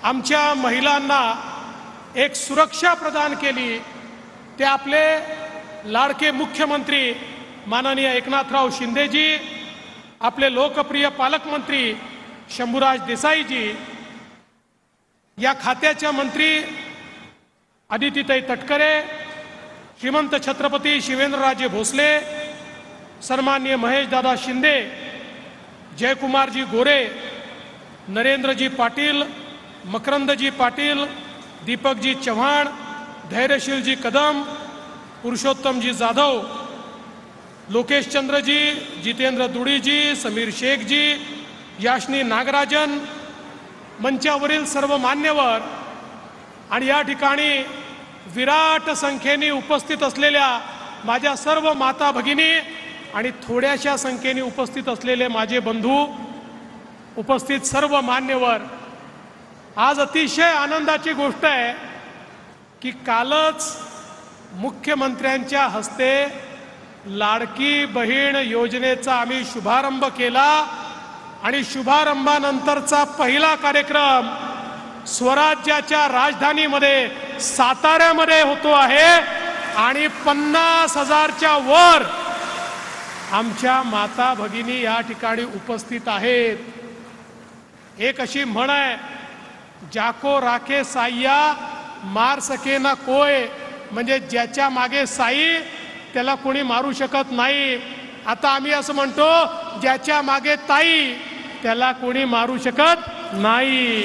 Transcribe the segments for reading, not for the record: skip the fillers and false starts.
आमच्या महिलांना एक सुरक्षा प्रदान केली ते आपले लाडके मुख्यमंत्री माननीय एकनाथराव शिंदेजी, आपले लोकप्रिय पालकमंत्री शंभूराज देसाईजी, या खात्याच्या मंत्री अदितीताई तटकरे, श्रीमंत छत्रपती शिवेंद्रराजे भोसले, सन्माननीय महेशदादा शिंदे, जयकुमारजी गोरे, नरेंद्रजी पाटील, मकरंदजी पाटील, दीपकजी चव्हाण, धैर्यशीलजी कदम, पुरुषोत्तमजी जाधव, लोकेश चंद्रजी, जितेंद्र दुडीजी, समीर शेखजी, याशनी नागराजन, मंचावरील सर्व मान्यवर आणि या ठिकाणी विराट संख्येने उपस्थित असलेल्या माझ्या सर्व माता भगिनी आणि थोड्याशा संख्येने उपस्थित असलेले माझे बंधू, उपस्थित सर्व मान्यवर, आज अतिशय आनंदाची गोष्ट आहे की कालच मुख्यमंत्र्यांच्या हस्ते लाडकी बहीण योजनेचा आम्ही शुभारंभ केला आणि शुभारंभानंतरचा पहिला कार्यक्रम स्वराज्याच्या राजधानीमध्ये साताऱ्यामध्ये होतो आहे आणि 50,000च्या वर आमच्या माता भगिनी या ठिकाणी उपस्थित आहेत। एक अशी म्हण आहे, जाको राखे साईया मार सके ना कोय, म्हणजे ज्याच्या मागे साई त्याला कोणी मारू शकत नाही। आता आम्ही असं म्हणतो, ज्याच्या मागे ताई त्याला कोणी मारू शकत नाही।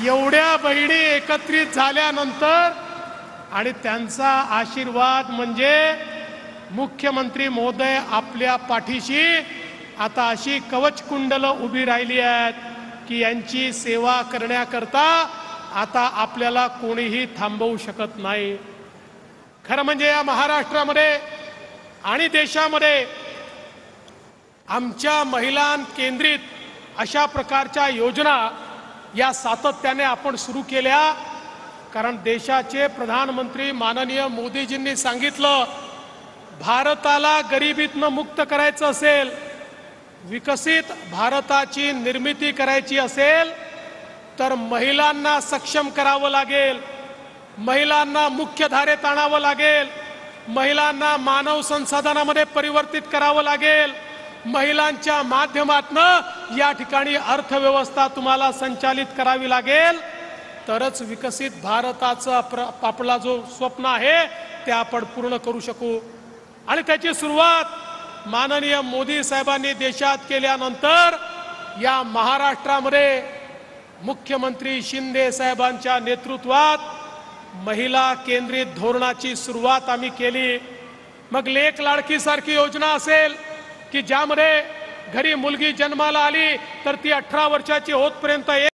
एवढ्या बहिणी एकत्रित झाल्यानंतर आणि त्यांचा आशीर्वाद म्हणजे मुख्यमंत्री महोदय आपल्या पाठीशी आता अशी कवचकुंडल उभी राहिली आहेत की यांची सेवा करण्याकरता आता आपल्याला कोणीही थांबवू शकत नाही। खरं म्हणजे या महाराष्ट्रामध्ये आणि देशामध्ये आमच्या महिलां केंद्रित अशा प्रकारच्या योजना या सातत्याने आपण सुरू केल्या, कारण देशाचे प्रधानमंत्री माननीय मोदीजींनी सांगितलं, भारताला गरिबीतनं मुक्त करायचं असेल, विकसित भारताची निर्मिती करायची असेल तर महिलांना सक्षम करावं लागेल, महिलांना मुख्य धारेत आणावं लागेल, महिलांना मानव संसाधनामध्ये परिवर्तित करावं लागेल, महिलांच्या माध्यमातून या ठिकाणी अर्थव्यवस्था तुम्हाला संचालित करावी लागेल, तरच विकसित भारताचा आपला जो स्वप्न आहे ते आपण पूर्ण करू शकू। आणि त्याची सुरुवात माननीय मोदी साहेबांनी देशात केल्यानंतर या महाराष्ट्रामध्ये मुख्यमंत्री शिंदे साहेबांच्या नेतृत्वात महिला केंद्रित धोरणाची सुरुवात आम्ही केली। मग लेक लाडकी सारखी योजना असेल की ज्यामध्ये घरी मुलगी जन्माला आली तर ती 18 वर्षाची होतपर्यंत